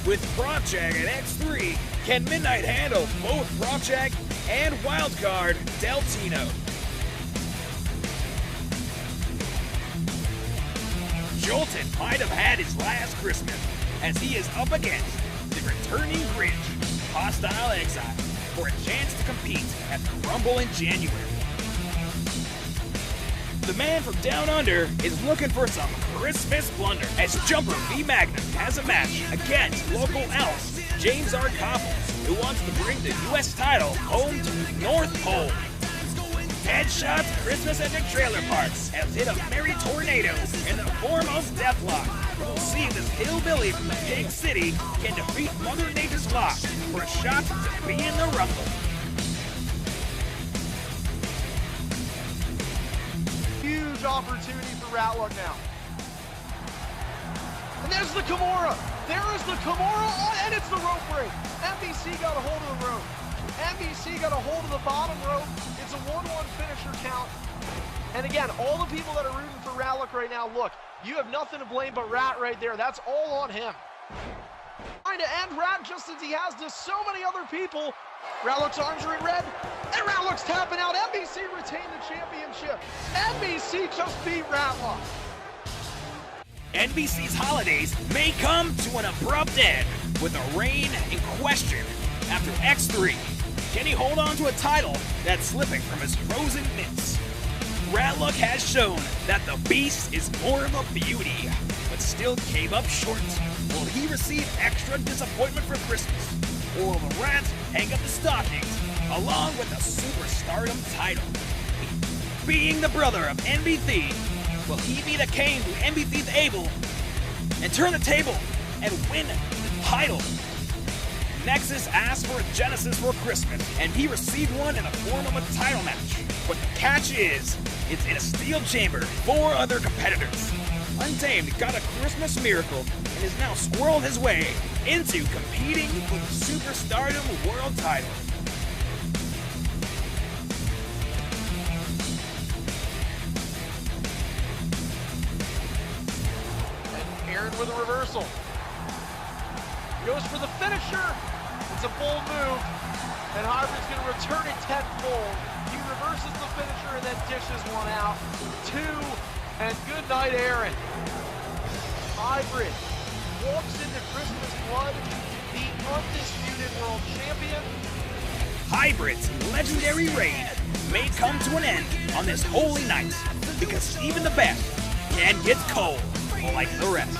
With Project at X3, can Midnight handle both Project and Wildcard Deltino? Jolton might have had his last Christmas, as he is up against the returning Grinch, Hostile Exile, for a chance to compete at the Rumble in January. The man from Down Under is looking for some Christmas blunder, as Jumper V Magnum has a match against local elf James R. Copples, who wants to bring the U.S. title home to the North Pole. Headshots Christmas at the trailer park has hit a merry tornado in the form of Deathlock. We'll see if this hillbilly from the Pig City can defeat Mother Nature's Lock for a shot to be in the Rumble. Huge opportunity for Ratluck now. And there's the Kimura. There is the Kimura, and it's the rope break. NBC got a hold of the rope. NBC got a hold of the bottom rope. It's a 1-1 finisher count. And again, all the people that are rooting for Ratluck right now, look, you have nothing to blame but Rat right there. That's all on him. Trying to end Rat just as he has to so many other people. Ratluck's arms are in red, and Ratluck's tapping out. NBC retained the championship. NBC just beat Ratluck. NBC's holidays may come to an abrupt end with a reign in question after X3. Can he hold on to a title that's slipping from his frozen mitts? Ratluck has shown that the beast is more of a beauty, but still came up short. Will he receive extra disappointment for Christmas? Or will the Rat hang up the stockings along with the Superstardom title? Being the brother of MBC, will he be the Cain to MBC's Abel and turn the table and win the title? Nexus asked for a Genesis for Christmas, and he received one in the form of a title match. But the catch is, it's in a steel chamber, 4 other competitors. Untamed got a Christmas miracle and is now squirreled his way into competing for the Superstardom World title. And Aaron with a reversal. Goes for the finisher. It's a bold move, and Hybrid's going to return it tenfold. He reverses the finisher and then dishes one out. 2, and good night, Aaron. Hybrid walks into Christmas Blood, the undisputed world champion. Hybrid's legendary reign may come to an end on this holy night, because even the best can get cold like the rest.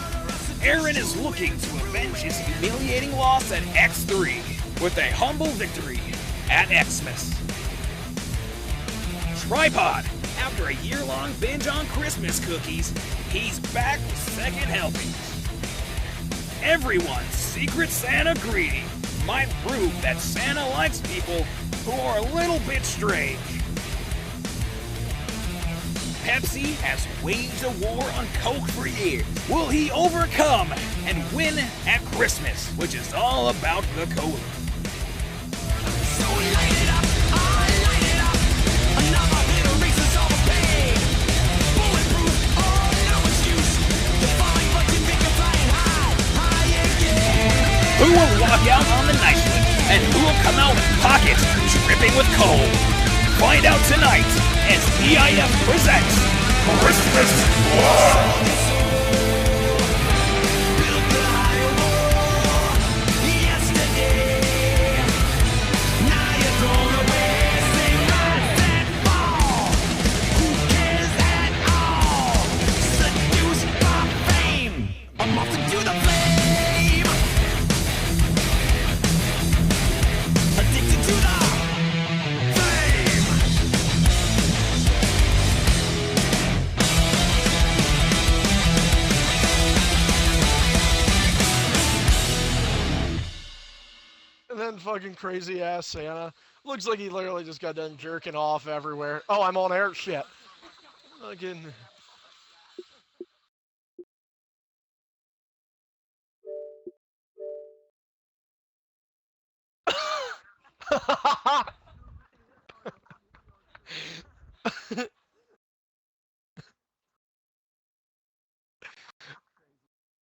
Aaron is looking to avenge his humiliating loss at X3 with a humble victory at Xmas. Tripod, after a year-long binge on Christmas cookies, he's back with second helpings. Everyone's Secret Santa greeting might prove that Santa likes people who are a little bit strange. Pepsi has waged a war on Coke for years. Will he overcome and win at Christmas, which is all about the cola? So light it up, light it up. Another little races all the pain. Bulletproof, no excuse. Defying but you think of flying high again. Who will walk out on the night and who will come out with pockets dripping with coal? Find out tonight as EIF presents Christmas Blood. Built the higher wall yesterday. Now you're thrown away. Say rise and fall. Who cares at all? Seduced by fame. I'm off to do the flame. Addicted to the And then fucking crazy ass Santa. Looks like he literally just got done jerking off everywhere. Oh, I'm on air. Shit. Fucking.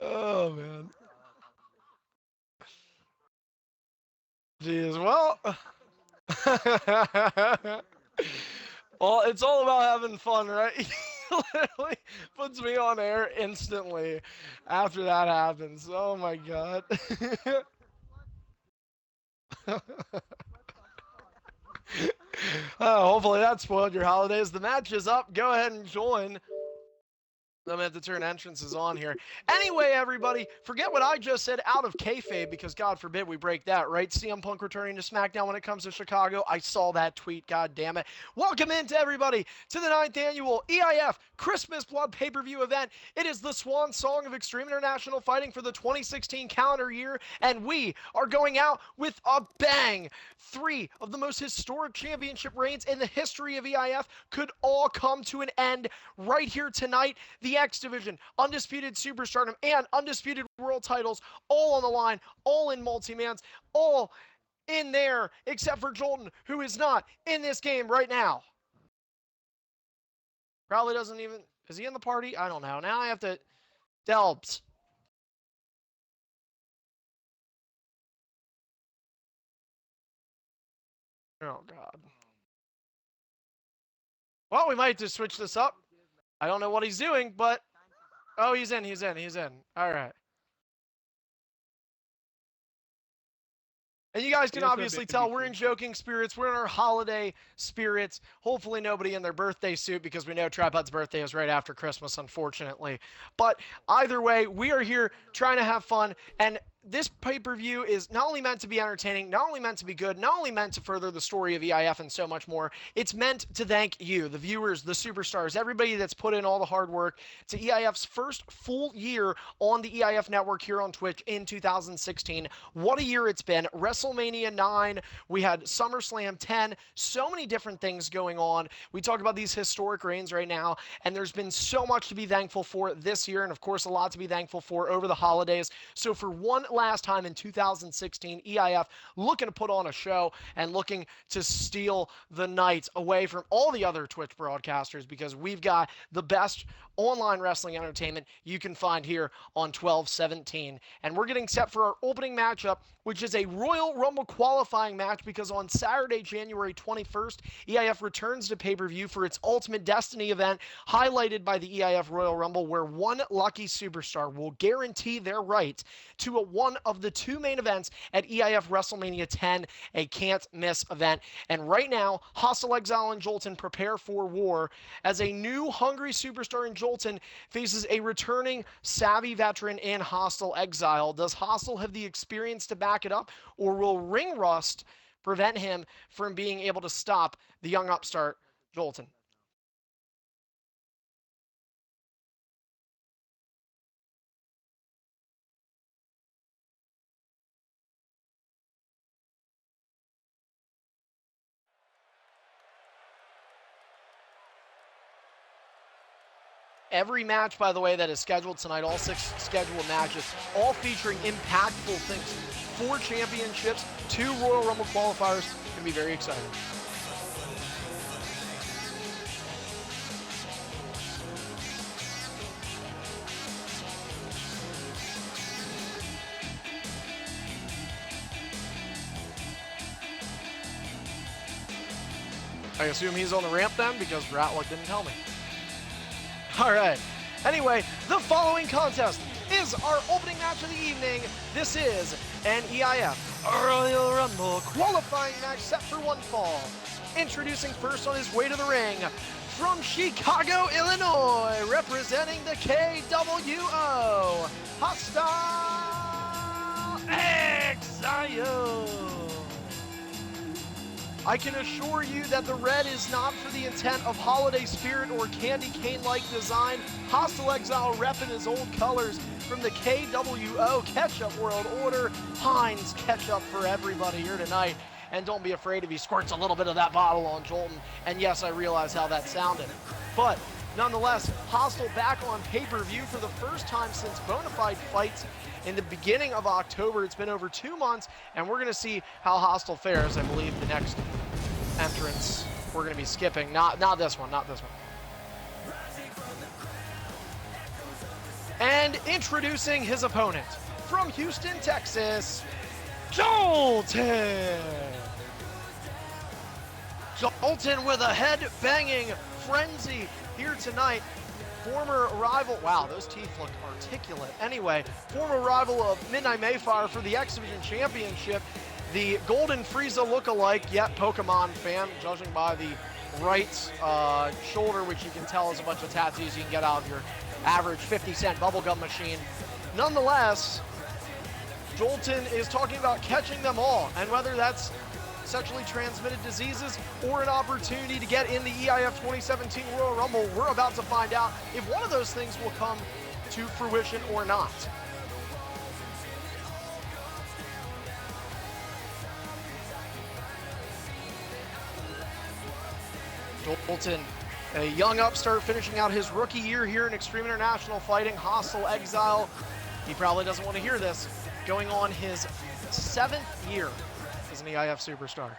Oh man. Well, well, it's all about having fun, right? He literally puts me on air instantly after that happens. Oh my god. Hopefully that spoiled your holidays. The match is up. Go ahead and join. I'm going to have to turn entrances on here. Anyway, everybody, forget what I just said out of kayfabe, because God forbid we break that, right? CM Punk returning to SmackDown when it comes to Chicago. I saw that tweet, God damn it. Welcome into everybody to the 9th annual EIF Christmas Blood pay-per-view event. It is the swan song of Extreme International Fighting for the 2016 calendar year, and we are going out with a bang. 3 of the most historic championship reigns in the history of EIF could all come to an end right here tonight. The X Division, Undisputed Superstardom, and Undisputed World titles all on the line, all in multi-mans, all in there, except for Jolton, who is not in this game right now. Probably doesn't even... Is he in the party? I don't know. Now I have to... Delbs. Oh, God. Well, we might just switch this up. I don't know what he's doing, but... Oh, he's in. All right. And you guys can obviously tell we're in joking spirits. We're in our holiday spirits. Hopefully nobody in their birthday suit, because we know Traphead's birthday is right after Christmas, unfortunately. But either way, we are here trying to have fun. And this pay-per-view is not only meant to be entertaining, not only meant to be good, not only meant to further the story of EIF and so much more. It's meant to thank you, the viewers, the superstars, everybody that's put in all the hard work to EIF's first full year on the EIF network here on Twitch in 2016. What a year it's been. WrestleMania 9, we had SummerSlam 10, so many different things going on. We talk about these historic reigns right now, and there's been so much to be thankful for this year, and of course a lot to be thankful for over the holidays. So for one last time in 2016, EIF looking to put on a show and looking to steal the night away from all the other Twitch broadcasters, because we've got the best online wrestling entertainment you can find here on 1217. And we're getting set for our opening matchup, which is a Royal Rumble qualifying match, because on Saturday, January 21st, EIF returns to pay-per-view for its Ultimate Destiny event, highlighted by the EIF Royal Rumble, where one lucky superstar will guarantee their right to one of the 2 main events at EIF WrestleMania 10, a can't-miss event. And right now, Hostile Exile and Jolton prepare for war, as a new hungry superstar in Jolton faces a returning savvy veteran in Hostile Exile. Does Hostile have the experience to back it up, or will ring rust prevent him from being able to stop the young upstart Jolton? Every match, by the way, that is scheduled tonight, all 6 scheduled matches, all featuring impactful things. 4 championships, 2 Royal Rumble qualifiers. Going to be very exciting. I assume he's on the ramp then, because Ratlick didn't tell me. All right. Anyway, the following contest is our opening match of the evening. This is an EIF Royal Rumble qualifying match set for one fall. Introducing first on his way to the ring, from Chicago, Illinois, representing the KWO, Hostile Exile. I can assure you that the red is not for the intent of holiday spirit or candy cane-like design. Hostile Exile repping his old colors from the KWO Ketchup World Order. Heinz Ketchup for everybody here tonight. And don't be afraid if he squirts a little bit of that bottle on Jolton. And yes, I realize how that sounded. But nonetheless, Hostile back on pay-per-view for the first time since Bonafide Fights in the beginning of October. It's been over 2 months, and we're going to see how Hostile fares. I believe the next entrance we're going to be skipping. Not this one, not this one. And introducing his opponent, from Houston, Texas, Jolton. Jolton with a head-banging frenzy here tonight. Former rival, wow, those teeth look articulate. Anyway, former rival of Midnight Mayfire for the X Division Championship, the Golden Frieza look-alike, yet Pokemon fan, judging by the right shoulder, which you can tell is a bunch of tattoos you can get out of your average 50-cent bubblegum machine. Nonetheless, Jolton is talking about catching them all, and whether that's sexually transmitted diseases or an opportunity to get in the EIF 2017 Royal Rumble, we're about to find out if one of those things will come to fruition or not. Jolton, a young upstart finishing out his rookie year here in Extreme International Fighting, Hostile Exile. He probably doesn't want to hear this. Going on his 7th year as an EIF superstar.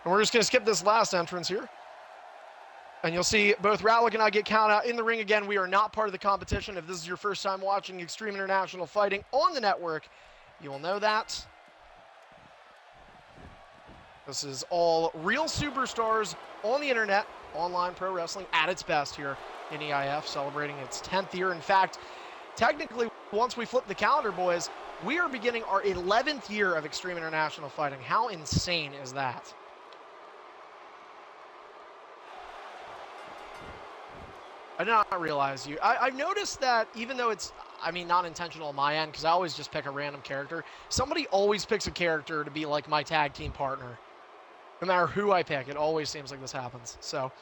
And we're just going to skip this last entrance here. And you'll see both Rallick and I get counted out in the ring again. We are not part of the competition. If this is your first time watching Extreme International Fighting on the network, you will know that. This is all real superstars on the internet, online pro wrestling at its best here in EIF, celebrating its 10th year. In fact, technically, once we flip the calendar, boys, we are beginning our 11th year of Extreme International Fighting. How insane is that? I did not realize you. I've noticed that even though it's, I mean, not intentional on my end, because I always just pick a random character, somebody always picks a character to be like my tag team partner. No matter who I pick, it always seems like this happens. So,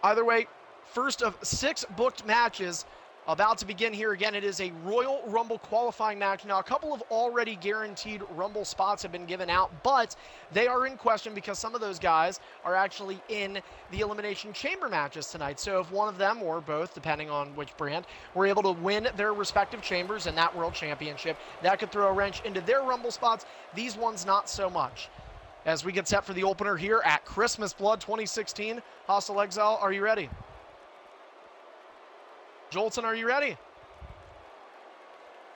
either way, first of 6 booked matches about to begin here. Again, it is a Royal Rumble qualifying match. Now, a couple of already guaranteed Rumble spots have been given out, but they are in question because some of those guys are actually in the Elimination Chamber matches tonight. So if one of them, or both, depending on which brand, were able to win their respective chambers in that World Championship, that could throw a wrench into their Rumble spots. These ones, not so much. As we get set for the opener here at Christmas Blood 2016, Hostile Exile, are you ready? Jolton, are you ready?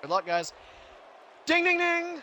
Good luck, guys. Ding, ding, ding!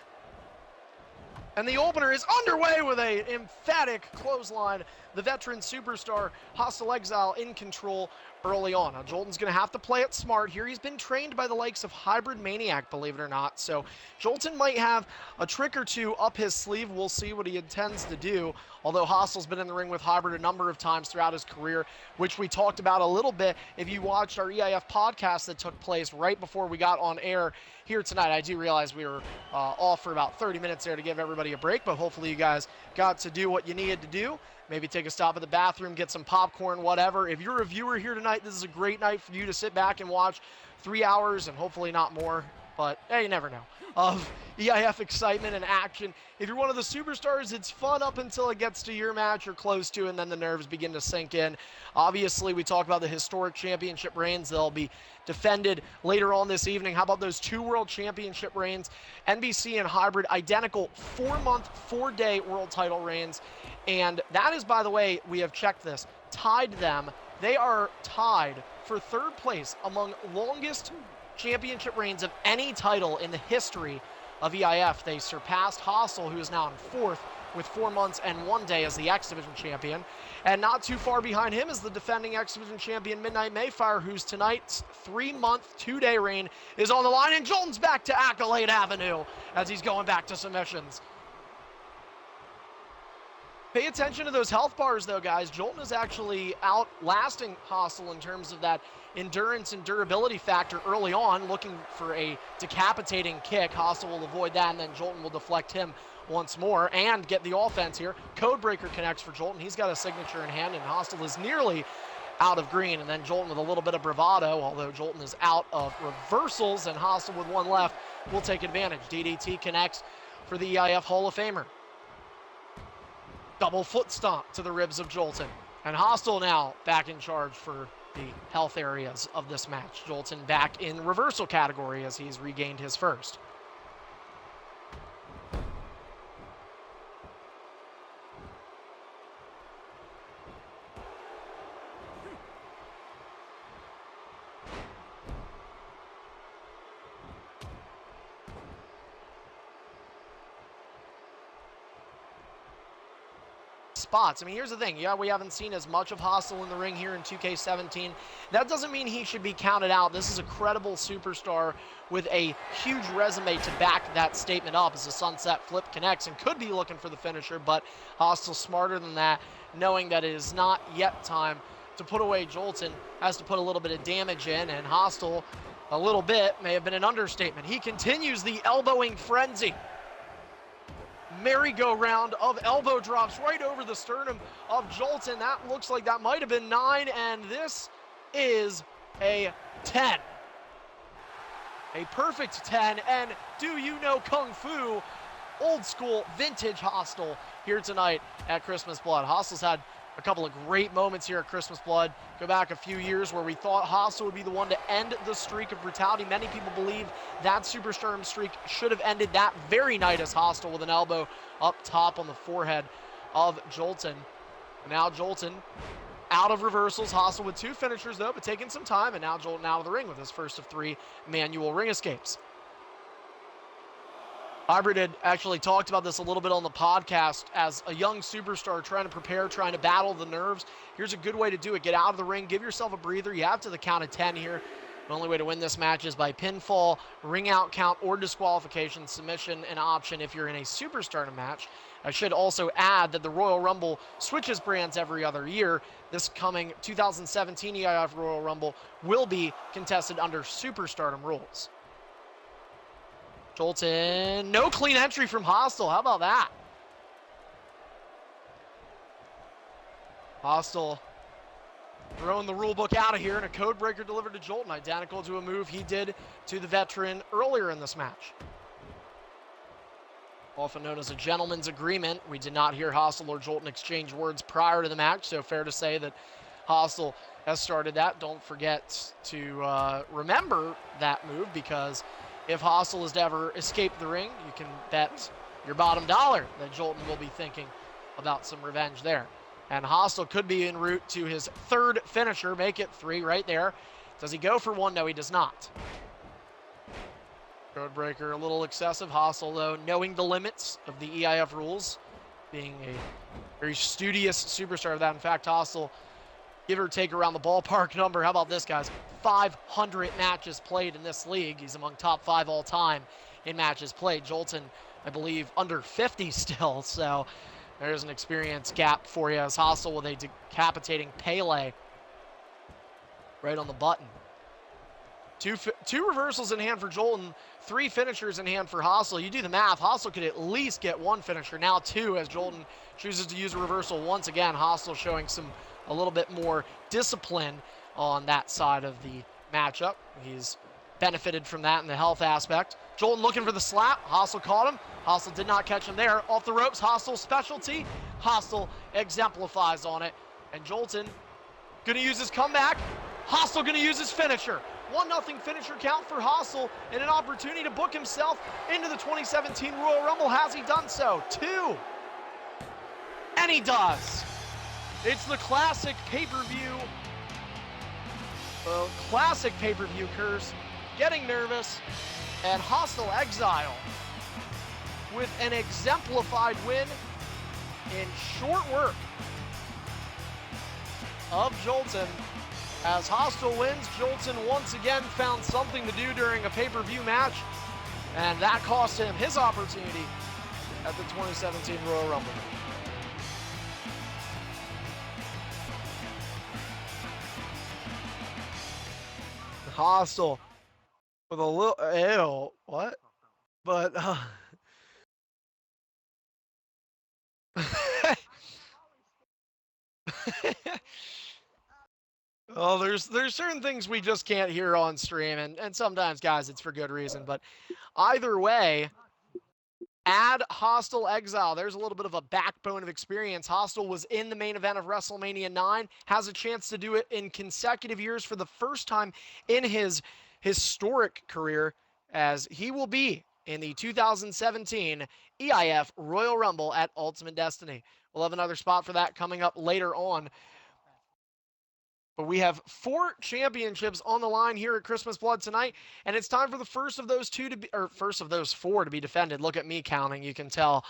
And the opener is underway with an emphatic clothesline. The veteran superstar, Hostile Exile, in control early on. Now, Jolton's going to have to play it smart here. He's been trained by the likes of Hybrid Maniac, believe it or not. So Jolton might have a trick or two up his sleeve. We'll see what he intends to do. Although Hostile's been in the ring with Hybrid a number of times throughout his career, which we talked about a little bit if you watched our EIF podcast that took place right before we got on air here tonight. I do realize we were off for about 30 minutes there to give everybody a break, but hopefully you guys got to do what you needed to do. Maybe take a stop at the bathroom, get some popcorn, whatever. If you're a viewer here tonight, this is a great night for you to sit back and watch 3 hours, and hopefully not more, but hey, you never know, of EIF excitement and action. If you're one of the superstars, it's fun up until it gets to your match or close to, and then the nerves begin to sink in. Obviously, we talk about the historic championship reigns. They'll be defended later on this evening. How about those 2 world championship reigns? NBC and Hybrid, identical 4-month, 4-day world title reigns. And that is, by the way, we have checked this, tied them. They are tied for 3rd place among longest championship reigns of any title in the history of EIF. They surpassed Hostile, who is now in 4th with 4 months and 1 day as the X Division champion. And not too far behind him is the defending X Division champion Midnight Mayfire, whose tonight's 3-month, 2-day reign is on the line. And Jolton's back to Accolade Avenue as he's going back to submissions. Pay attention to those health bars, though, guys. Jolton is actually outlasting Hostile in terms of that endurance and durability factor early on, looking for a decapitating kick. Hostile will avoid that, and then Jolton will deflect him once more and get the offense here. Codebreaker connects for Jolton. He's got a signature in hand, and Hostile is nearly out of green. And then Jolton with a little bit of bravado, although Jolton is out of reversals, and Hostile with 1 left will take advantage. DDT connects for the EIF Hall of Famer. Double foot stomp to the ribs of Jolton. And Hostile now back in charge for the health areas of this match. Jolton back in reversal category as he's regained his first. spots. I mean, here's the thing. Yeah, we haven't seen as much of Hostile in the ring here in 2K17. That doesn't mean he should be counted out. This is a credible superstar with a huge resume to back that statement up as the sunset flip connects and could be looking for the finisher, but Hostile smarter than that, knowing that it is not yet time to put away Jolton, has to put a little bit of damage in, and Hostile, a little bit, may have been an understatement. He continues the elbowing frenzy. Merry-go-round of elbow drops right over the sternum of Jolton. That looks like that might have been 9, and this is a 10. A perfect 10, and do you know Kung Fu? Old school, vintage Hostile here tonight at Christmas Blood. Hostile's had a couple of great moments here at Christmas Blood. Go back a few years where we thought Hostile would be the one to end the streak of brutality. Many people believe that superstar streak should have ended that very night as Hostile with an elbow up top on the forehead of Jolton. Now Jolton out of reversals. Hostile with 2 finishers though, but taking some time, and now Jolton out of the ring with his first of 3 manual ring escapes. Hybrid had actually talked about this a little bit on the podcast as a young superstar trying to prepare, trying to battle the nerves. Here's a good way to do it. Get out of the ring, give yourself a breather. You have to the count of 10 here. The only way to win this match is by pinfall, ring out count, or disqualification. Submission an option if you're in a superstar match. I should also add that the Royal Rumble switches brands every other year. This coming 2017 EIF Royal Rumble will be contested under Superstardom rules. Jolton, no clean entry from Hostile. How about that? Hostile throwing the rule book out of here, and a code breaker delivered to Jolton, identical to a move he did to the veteran earlier in this match. Often known as a gentleman's agreement. We did not hear Hostile or Jolton exchange words prior to the match, so fair to say that Hostile has started that. Don't forget to remember that move, because if Hostile is to ever escape the ring, you can bet your bottom dollar that Jolton will be thinking about some revenge there. And Hostile could be en route to his 3rd finisher, make it 3 right there. Does he go for 1? No, he does not. Codebreaker a little excessive. Hostile, though, knowing the limits of the EIF rules, being a very studious superstar of that. In fact, Hostile, give or take around the ballpark number. How about this, guys? 500 matches played in this league. He's among top 5 all time in matches played. Jolton, I believe, under 50 still. So there's an experience gap for you as Hostile with a decapitating Pele right on the button. Two reversals in hand for Jolton, 3 finishers in hand for Hostile. You do the math, Hostile could at least get 1 finisher, now 2 as Jolton chooses to use a reversal once again. Hostile showing a little bit more discipline on that side of the matchup. He's benefited from that in the health aspect. Jolton looking for the slap. Hostile caught him. Hostile did not catch him there. Off the ropes, Hostile specialty. Hostile exemplifies on it. And Jolton gonna use his comeback. Hostile gonna use his finisher. 1-0 finisher count for Hostile, and an opportunity to book himself into the 2017 Royal Rumble. Has he done so? 2. And he does. It's the classic pay-per-view curse. Getting nervous, and Hostile Exile with an exemplified win in short work of Jolton. As Hostile wins, Jolton once again found something to do during a pay-per-view match, and that cost him his opportunity at the 2017 Royal Rumble. Hostile with a little, ew, what? But, well, there's certain things we just can't hear on stream, and sometimes, guys, it's for good reason. But either way, add Hostile Exile. There's a little bit of a backbone of experience. Hostile was in the main event of WrestleMania 9, has a chance to do it in consecutive years for the first time in his historic career, as he will be in the 2017 EIF Royal Rumble at Ultimate Destiny. We'll have another spot for that coming up later on. But we have 4 championships on the line here at Christmas Blood tonight, and it's time for the first of those 4 to be defended. Look at me counting. You can tell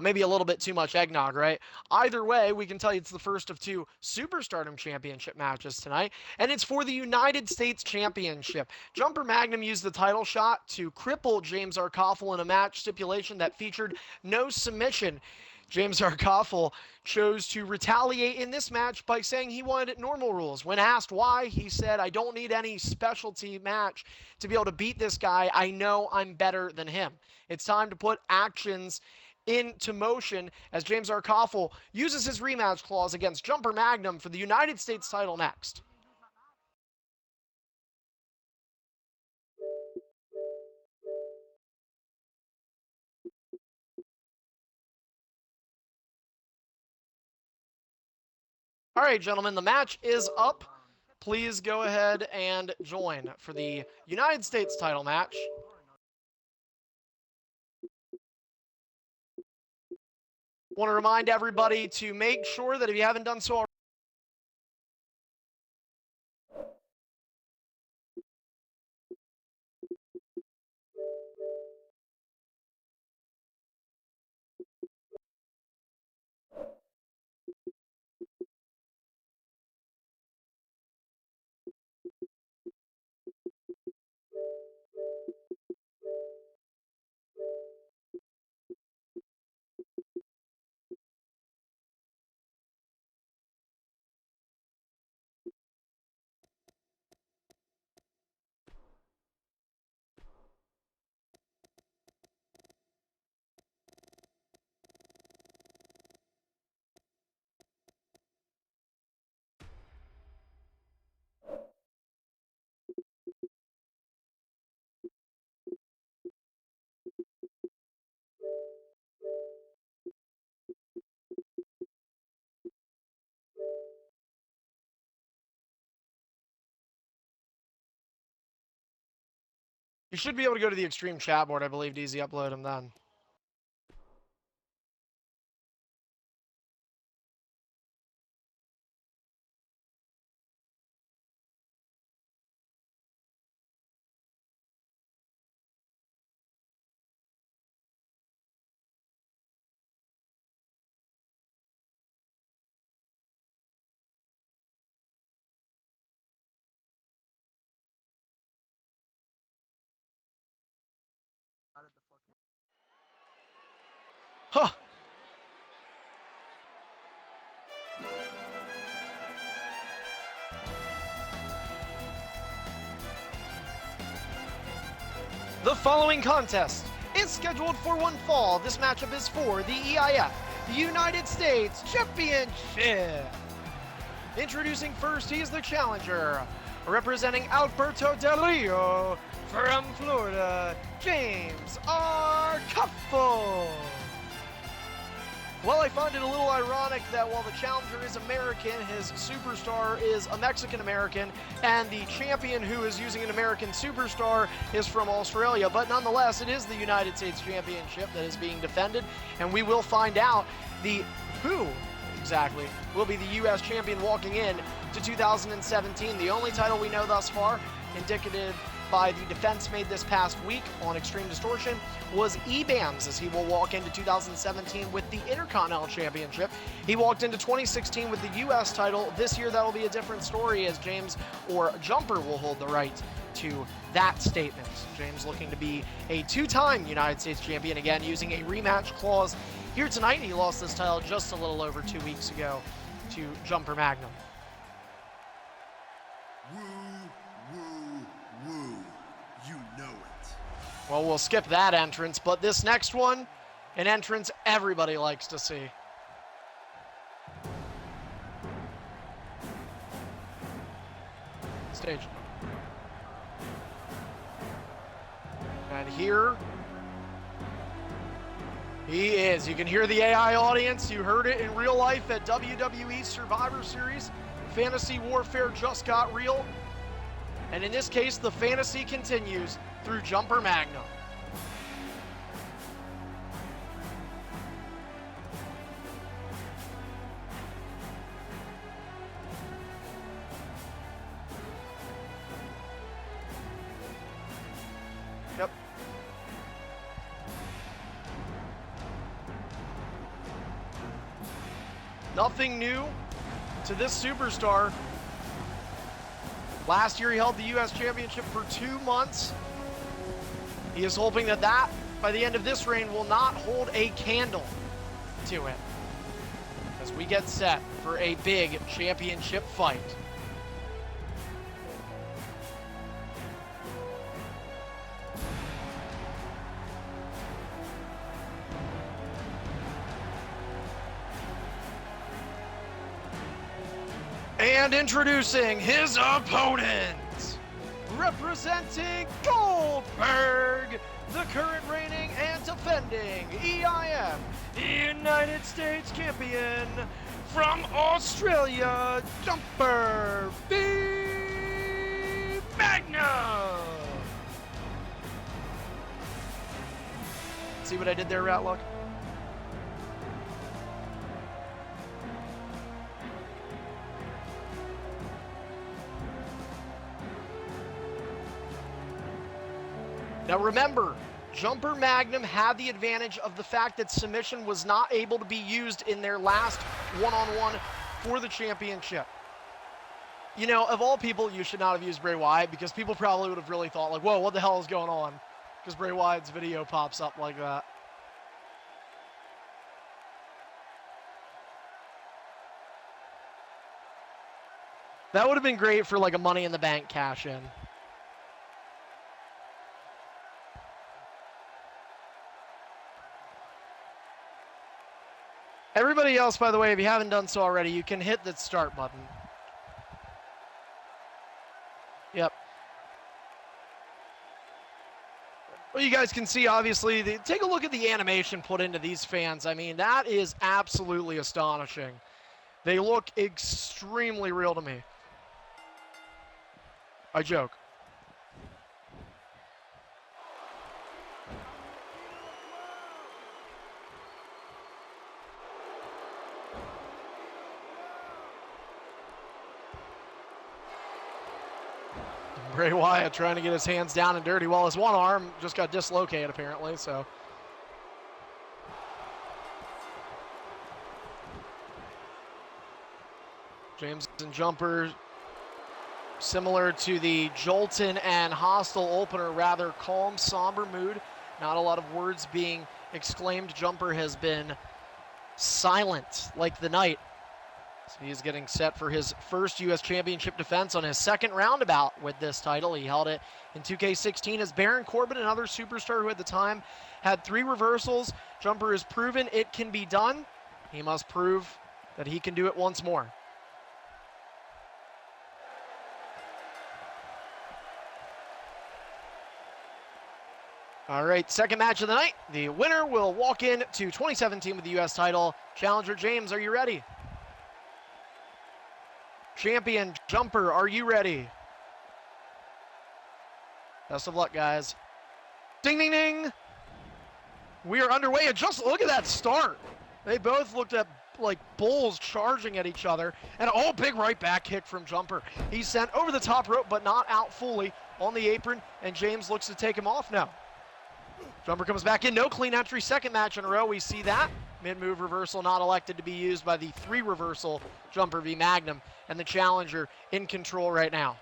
Maybe a little bit too much eggnog, right? Either way, we can tell you it's the first of 2 Superstardom Championship matches tonight, and it's for the United States Championship. Jumper Magnum used the title shot to cripple James Arkoffel in a match stipulation that featured no submission. James Arkoffel chose to retaliate in this match by saying he wanted normal rules. When asked why, he said, "I don't need any specialty match to be able to beat this guy. I know I'm better than him. It's time to put actions into motion," as James Arkoffel uses his rematch clause against Jumper Magnum for the United States title next. All right, gentlemen, the match is up. Please go ahead and join for the United States title match. Want to remind everybody to make sure that if you haven't done so already, you should be able to go to the Extreme chat board, I believe, to easy upload them then. Huh. The following contest is scheduled for one fall. This matchup is for the EIF United States Championship. Introducing first, he is the challenger, representing Alberto Del Rio from Florida, James Arkoffel. Well, I find it a little ironic that while the challenger is American, his superstar is a Mexican-American, and the champion who is using an American superstar is from Australia. But nonetheless, it is the United States Championship that is being defended, and we will find out who exactly will be the U.S. champion walking in to 2017. The only title we know thus far, indicative by the defense made this past week on Extreme Distortion, was EBAMS, as he will walk into 2017 with the Intercontinental Championship. He walked into 2016 with the U.S. title. This year, that'll be a different story, as James or Jumper will hold the right to that statement. James looking to be a 2-time United States champion, again, using a rematch clause here tonight. He lost this title just a little over 2 weeks ago to Jumper Magnum. Well, we'll skip that entrance, but this next one, an entrance everybody likes to see. Stage. And here he is. You can hear the AI audience. You heard it in real life at WWE Survivor Series. Fantasy Warfare just got real. And in this case, the fantasy continues through Jumper Magnum. Yep. Nothing new to this superstar. Last year he held the U.S. Championship for 2 months. He is hoping that by the end of this reign, will not hold a candle to it, as we get set for a big championship fight. And introducing his opponent, representing Goldberg, the current reigning and defending EIF United States champion from Australia, Jumper V Magnum. See what I did there, Ratluck? Now remember, Jumper Magnum had the advantage of the fact that submission was not able to be used in their last one-on-one for the championship. You know, of all people, you should not have used Bray Wyatt, because people probably would have really thought, like, whoa, what the hell is going on? Because Bray Wyatt's video pops up like that. That would have been great for like a Money in the Bank cash-in. Everybody else, by the way, if you haven't done so already, you can hit the start button. Yep. Well, you guys can see, obviously, take a look at the animation put into these fans. I mean, that is absolutely astonishing. They look extremely real to me. I joke. Bray Wyatt trying to get his hands down and dirty. Well, his one arm just got dislocated, apparently, so. James and Jumper, similar to the Jolton and Hostile opener, rather calm, somber mood. Not a lot of words being exclaimed. Jumper has been silent like the night. So he's getting set for his first U.S. Championship defense on his second roundabout with this title. He held it in 2K16 as Baron Corbin, another superstar who at the time had 3 reversals. Jumper has proven it can be done. He must prove that he can do it once more. All right, second match of the night. The winner will walk in to 2017 with the U.S. title. Challenger James, are you ready? Champion Jumper, are you ready? Best of luck, guys. Ding, ding, ding. We are underway, and just look at that start. They both looked at like bulls charging at each other, and big right back kick from Jumper. He's sent over the top rope, but not out fully on the apron, and James looks to take him off now. Jumper comes back in, no clean entry, second match in a row. We see that. Mid-move reversal not elected to be used by the 3 reversal Jumper v Magnum, and the challenger in control right now.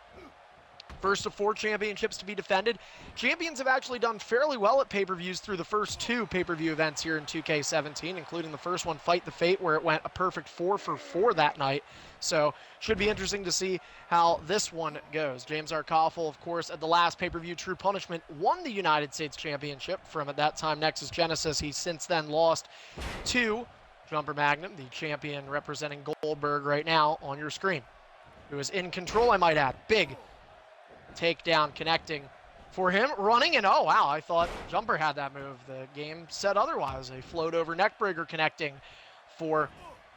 First of 4 championships to be defended. Champions have actually done fairly well at pay-per-views through the first 2 pay-per-view events here in 2K17, including the first one, Fight the Fate, where it went a perfect 4 for 4 that night. So should be interesting to see how this one goes. James Arkoffel, of course, at the last pay-per-view, True Punishment, won the United States Championship from, at that time, Nexus Genesis. He's since then lost to Jumper Magnum, the champion representing Goldberg right now on your screen, who is in control, I might add. Big takedown connecting for him, running, and oh wow, I thought Jumper had that move. The game said otherwise. A float over neckbreaker connecting for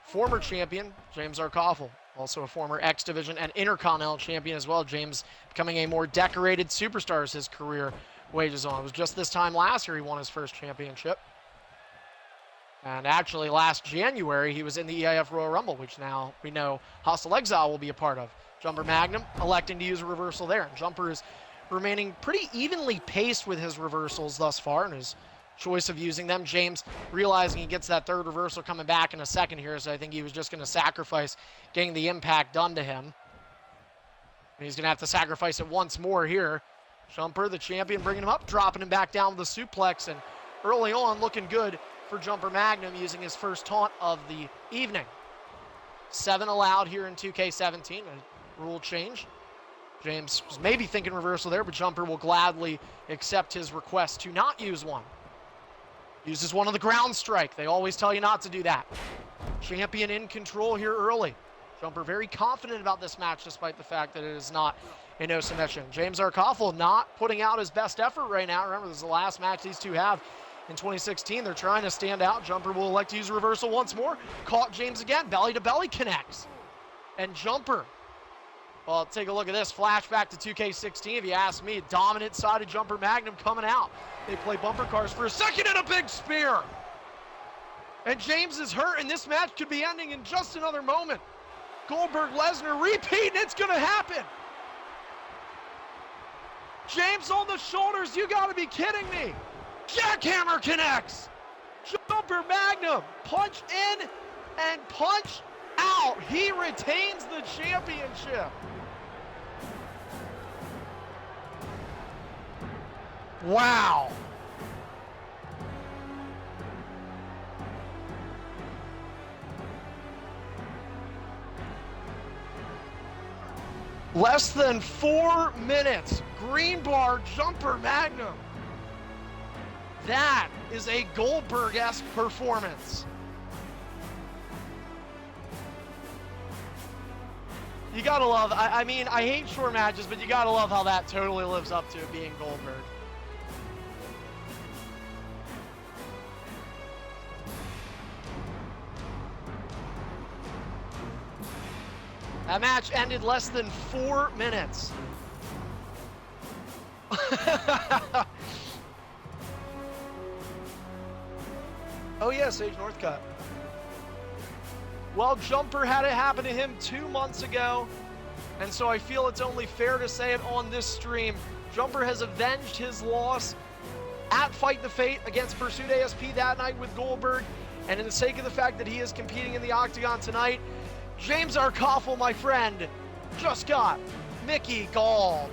former champion James Arkoffel, also a former X Division and Intercontinental champion as well. James becoming a more decorated superstar as his career wages on. It was just this time last year he won his first championship. And actually last January he was in the EIF Royal Rumble, which now we know Hostile Exile will be a part of. Jumper Magnum electing to use a reversal there. And Jumper is remaining pretty evenly paced with his reversals thus far and is choice of using them. James realizing he gets that third reversal coming back in a second here, so I think he was just going to sacrifice getting the impact done to him. And he's going to have to sacrifice it once more here. Jumper, the champion, bringing him up, dropping him back down with the suplex, and early on looking good for Jumper Magnum using his first taunt of the evening. 7 allowed here in 2K17, a rule change. James was maybe thinking reversal there, but Jumper will gladly accept his request to not use one. Uses one on the ground strike. They always tell you not to do that. Champion in control here early. Jumper very confident about this match despite the fact that it is not a no submission. James Arkoffel not putting out his best effort right now. Remember, this is the last match these two have in 2016. They're trying to stand out. Jumper will elect to use a reversal once more. Caught James again. Belly to belly connects. And Jumper, well, take a look at this. Flashback to 2K16, if you ask me. Dominant side of Jumper Magnum coming out. They play bumper cars for a second and a big spear. And James is hurt, and this match could be ending in just another moment. Goldberg Lesnar repeat, and it's going to happen. James on the shoulders, you got to be kidding me. Jackhammer connects. Jumper Magnum, punch in and punch out. He retains the championship. Wow. Less than 4 minutes. Green bar Jumper Magnum. That is a Goldberg-esque performance. You gotta love, I mean, I hate short matches, but you gotta love how that totally lives up to it being Goldberg. That match ended less than 4 minutes. Oh yeah, Sage Northcutt. Well, Jumper had it happen to him 2 months ago, and so I feel it's only fair to say it on this stream. Jumper has avenged his loss at Fight the Fate against Pursuit ASP that night with Goldberg, and in the sake of the fact that he is competing in the Octagon tonight, James Arkoffel, my friend, just got Mickey Galled.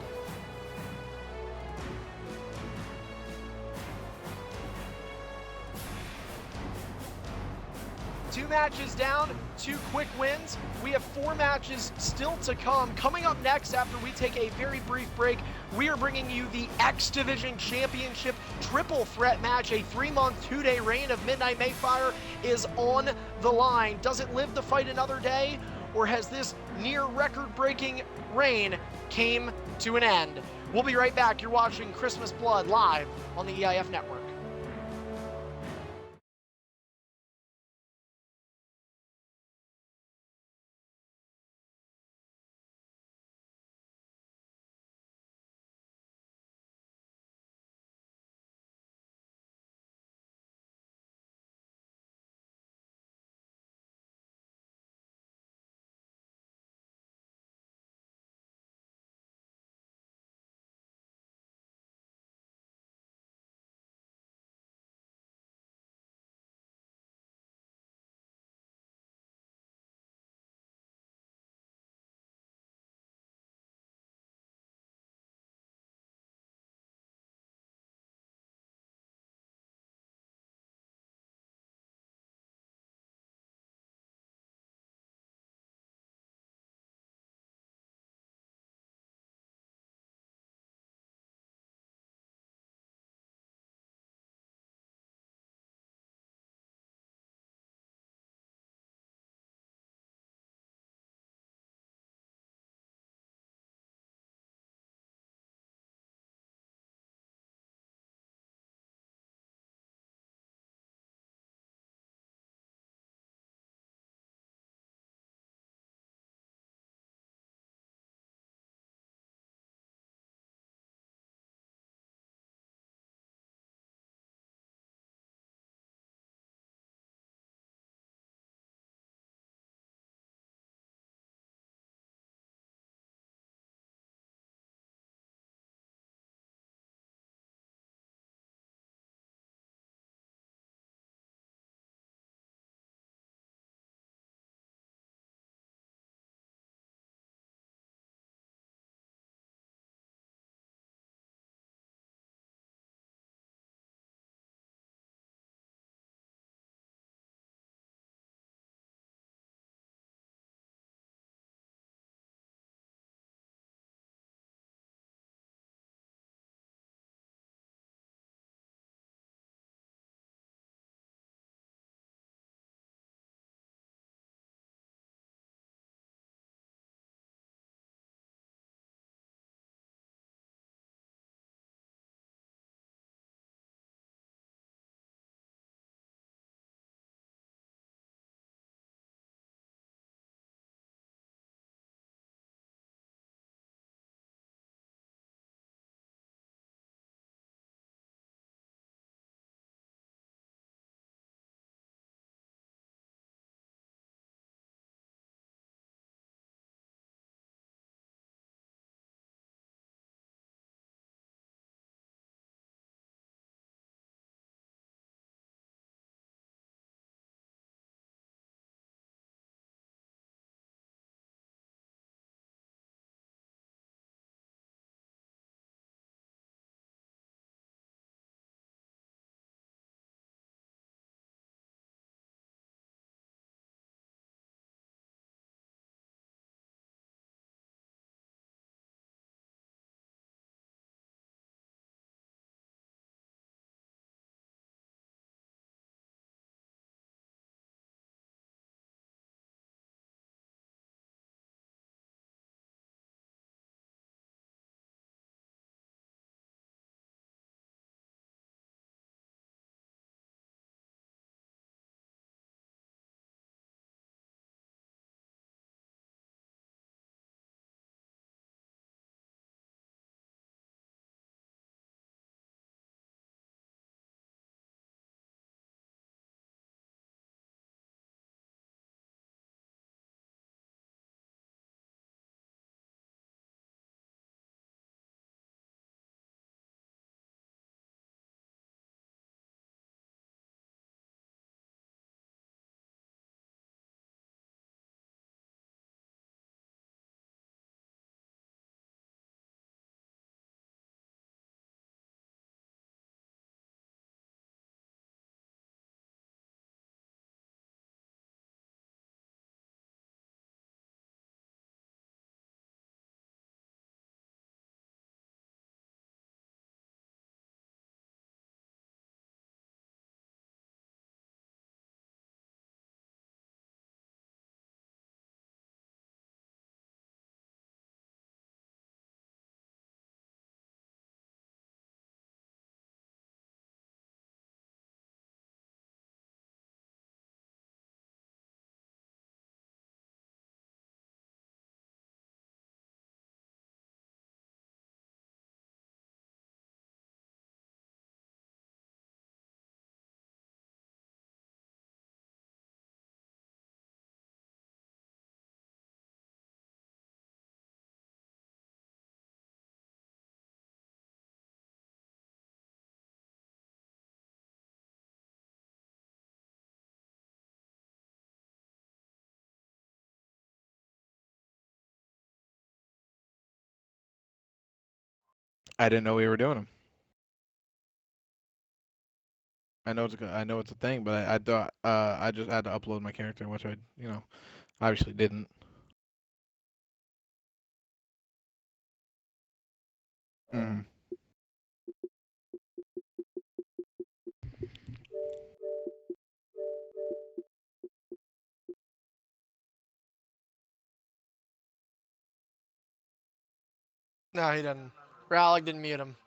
2 matches down, 2 quick wins. We have 4 matches still to come. Coming up next, after we take a very brief break, we are bringing you the X Division Championship triple threat match. A 3-month, 2-day reign of Midnight Mayfire is on the line. Does it live to fight another day, or has this near record-breaking reign came to an end? We'll be right back. You're watching Christmas Blood live on the EIF Network. I didn't know we were doing them. I know it's a thing, but I thought I just had to upload my character, which I obviously didn't. Mm. No, he didn't. Rallick didn't mute him.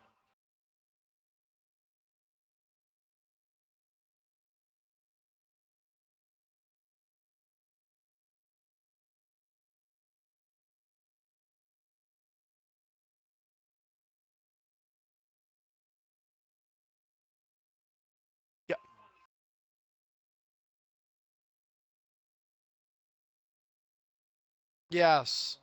Yep. Yes.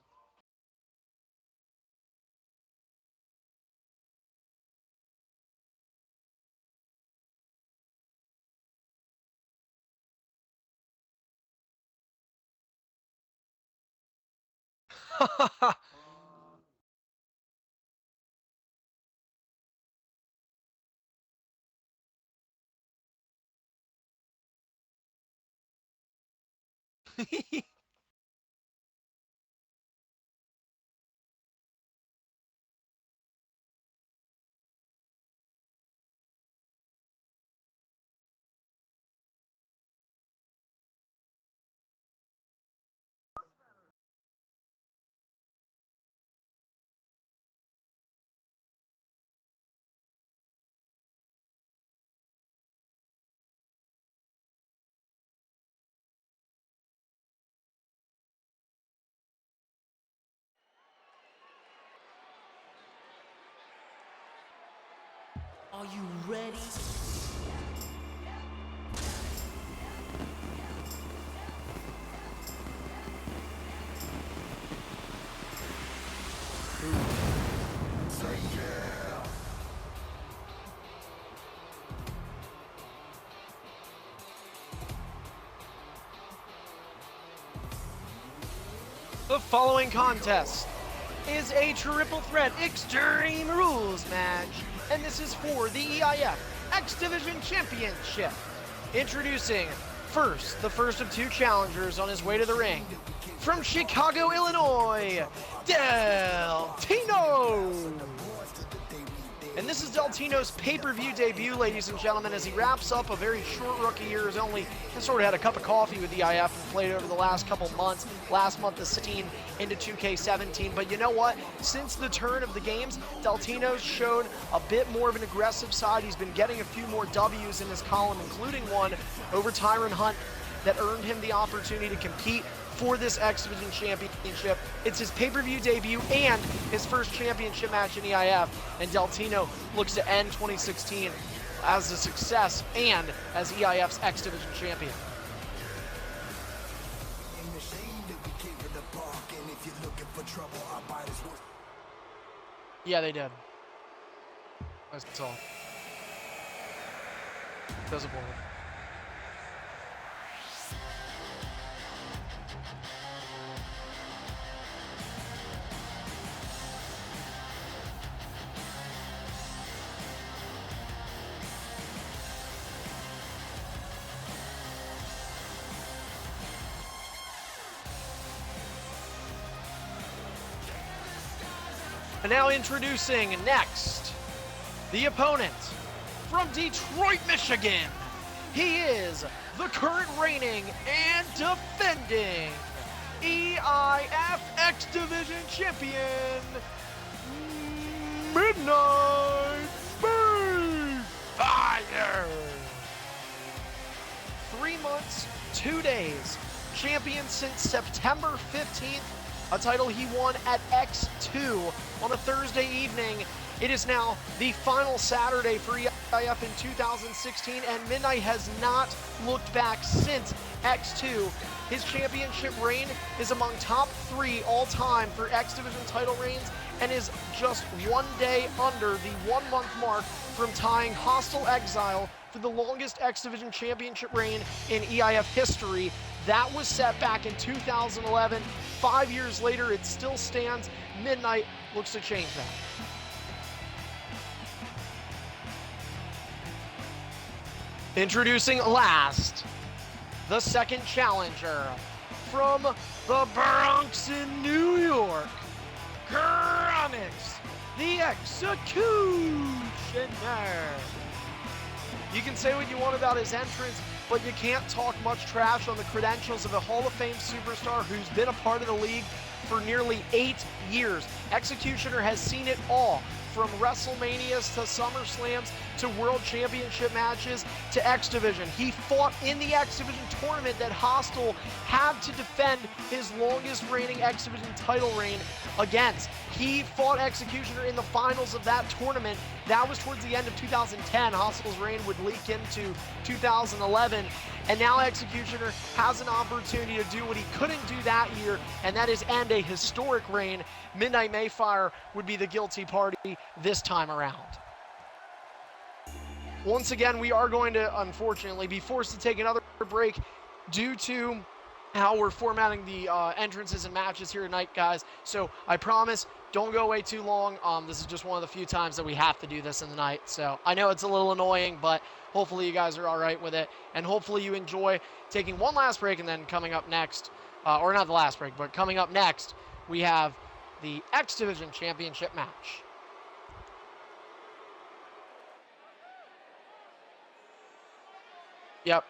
Are you ready? The following contest is a triple threat Extreme Rules match, and this is for the EIF X Division Championship. Introducing first, the first of two challengers on his way to the ring. From Chicago, Illinois, Del Tino. And this is Del Tino's pay-per-view debut, ladies and gentlemen, as he wraps up a very short rookie year. He's only sort of had a cup of coffee with the EIF and played over the last couple months. Last month, the 16 into 2K17. But you know what? Since the turn of the games, Del Tino's showed a bit more of an aggressive side. He's been getting a few more W's in his column, including one over Tyron Hunt that earned him the opportunity to compete for this X Division Championship. It's his pay-per-view debut and his first championship match in EIF, and Del Tino looks to end 2016 as a success and as EIF's X Division champion. Yeah, they did. That's all. Doesn't bother. And now introducing next, the opponent from Detroit, Michigan. He is the current reigning and defending EIF X Division champion, Midnight Fire. 3 months, 2 days, champion since September 15th. A title he won at X2 on a Thursday evening. It is now the final Saturday for EIF in 2016, and Midnight has not looked back since X2. His championship reign is among top 3 all-time for X Division title reigns, and is just 1 day under the 1 month mark from tying Hostile Exile for the longest X Division championship reign in EIF history. That was set back in 2011. 5 years later, it still stands. Midnight looks to change that. Introducing last, the second challenger from the Bronx in New York, Chronix, the Executioner. You can say what you want about his entrance, but you can't talk much trash on the credentials of a Hall of Fame superstar who's been a part of the league for nearly 8 years. Executioner has seen it all, from WrestleManias to SummerSlams to World Championship matches to X Division. He fought in the X Division tournament that Hostile had to defend his longest reigning X Division title reign against. He fought Executioner in the finals of that tournament. That was towards the end of 2010. Hostile's reign would leak into 2011. And now Executioner has an opportunity to do what he couldn't do that year, and that is end a historic reign. Midnight Mayfire would be the guilty party this time around. Once again, we are going to, unfortunately, be forced to take another break due to how we're formatting the entrances and matches here tonight, guys. So I promise, don't go away too long. This is just one of the few times that we have to do this in the night. So I know it's a little annoying, but hopefully you guys are all right with it. And hopefully you enjoy taking one last break, and then coming up next, or not the last break, but coming up next, we have the X Division Championship match. Yep,